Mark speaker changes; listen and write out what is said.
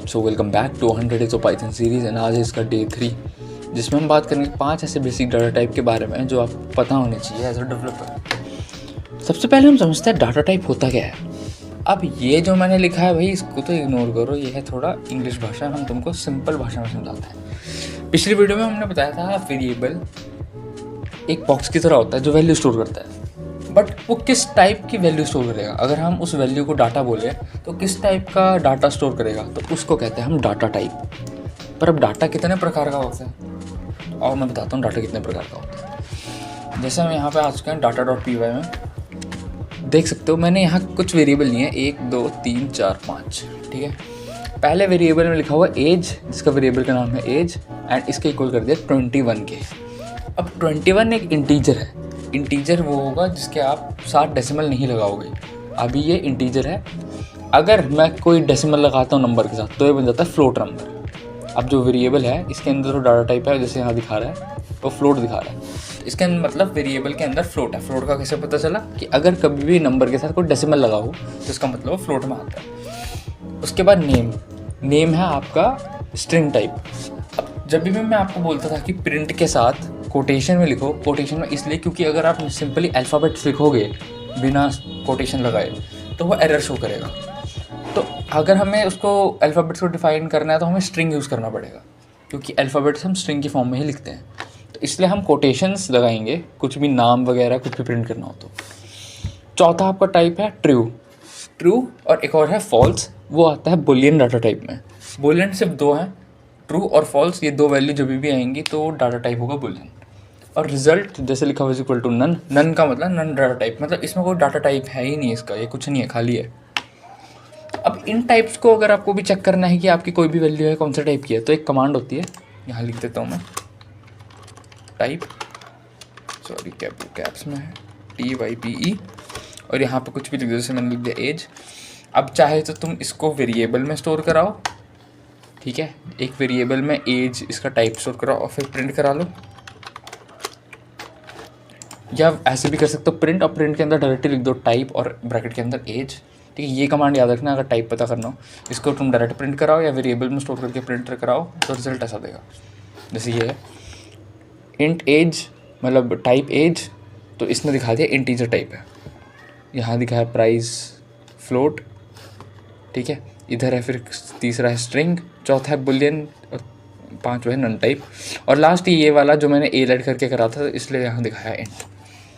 Speaker 1: So welcome back to 100 days of Python series and आज है इसका डे 3 जिसमें हम बात करेंगे 5 ऐसे बेसिक डाटा टाइप के बारे में जो आपको पता होने चाहिए एज अ डेवलपर। सबसे पहले हम समझते हैं डाटा टाइप होता क्या है। अब ये जो मैंने लिखा है भाई इसको तो इग्नोर करो, ये है थोड़ा इंग्लिश भाषा, हम तुमको सिंपल भाषा में समझाते हैं। पिछली वीडियो में हमने बताया था वेरिएबल एक बॉक्स की तरह होता है जो वैल्यू स्टोर करता है, बट वो किस टाइप की वैल्यू स्टोर करेगा। अगर हम उस वैल्यू को डाटा बोले तो किस टाइप का डाटा स्टोर करेगा, तो उसको कहते हैं हम डाटा टाइप। पर अब डाटा कितने प्रकार का होता है और मैं बताता हूँ डाटा कितने प्रकार का होता है। जैसे हम यहाँ पे आ चुके हैं data.py में, देख सकते हो मैंने यहाँ कुछ वेरिएबल लिए हैं 1 2 3 4 5, ठीक है। पहले वेरिएबल में लिखा हुआ एज, जिसका वेरिएबल का नाम है एज, एंड इसके इक्वल कर दिया 21 के। अब 21 एक इंटीजर है। इंटीजर वो होगा जिसके आप 7 डेसिमल नहीं लगाओगे। अभी ये इंटीजर है, अगर मैं कोई डेसिमल लगाता हूँ नंबर के साथ तो ये बन जाता है फ्लोट नंबर। अब जो वेरिएबल है इसके अंदर जो डाटा टाइप है जैसे यहाँ दिखा रहा है वो फ्लोट दिखा रहा है। इसके अंदर मतलब वेरिएबल के अंदर फ्लोट है। फ्लोट का कैसे पता चला कि अगर कभी भी नंबर के साथ कोई डेसिमल लगा हो तो इसका मतलब वो फ्लोट में आता है। उसके बाद नेम है आपका स्ट्रिंग टाइप। अब जब भी मैं आपको बोलता था कि प्रिंट के साथ कोटेशन में लिखो, कोटेशन में इसलिए क्योंकि अगर आप सिंपली अल्फ़ाबेट्स लिखोगे बिना कोटेशन लगाए तो वो एरर शो करेगा। तो अगर हमें उसको अल्फ़ाबेट्स को डिफाइन करना है तो हमें स्ट्रिंग यूज़ करना पड़ेगा, क्योंकि अल्फ़ाबेट्स हम स्ट्रिंग की फॉर्म में ही लिखते हैं। तो इसलिए हम कोटेशंस लगाएंगे कुछ भी नाम वगैरह कुछ भी प्रिंट करना हो तो। चौथा आपका टाइप है ट्रू और एक और है फॉल्स, वो आता है बुलियन डाटा टाइप में। बुलियन सिर्फ 2 हैं, ट्रू और फॉल्स। ये 2 वैल्यू जब भी आएंगी तो डाटा टाइप होगा बुलियन। और रिजल्ट जैसे लिखा हुआ है इक्वल टू नन। नन का मतलब नन डाटा टाइप, मतलब इसमें कोई डाटा टाइप है ही नहीं, इसका ये कुछ नहीं है, खाली है। अब इन टाइप्स को अगर आपको भी चेक करना है कि आपकी कोई भी वैल्यू है कौन सा टाइप की है, तो एक कमांड होती है, यहाँ लिख देता हूँ मैं, टाइप, सॉरी कैप्स में है TYPE, और यहाँ पे कुछ भी लिख दो, जैसे मैंने लिख दिया एज। अब चाहे तो तुम इसको वेरिएबल में स्टोर कराओ, ठीक है, एक वेरिएबल में एज इसका टाइप स्टोर कराओ और फिर प्रिंट करा लो, या ऐसे भी कर सकते हो प्रिंट, और प्रिंट के अंदर डायरेक्टली लिख दो टाइप और ब्रैकेट के अंदर एज, ठीक है। ये कमांड याद रखना, अगर टाइप पता करना हो इसको तुम डायरेक्ट प्रिंट कराओ या वेरिएबल में स्टोर करके प्रिंट कराओ तो रिजल्ट ऐसा देगा। जैसे ये है इंट एज, मतलब टाइप एज, तो इसने दिखा दिया इंटीजर टाइप है। यहाँ दिखा है प्राइस फ्लोट, ठीक है। इधर है फिर तीसरा है स्ट्रिंग, चौथा है बुलियन, और 5 है नन टाइप, और लास्ट ये वाला जो मैंने ए ऐड करके करा था इसलिए यहाँ दिखाया इंट।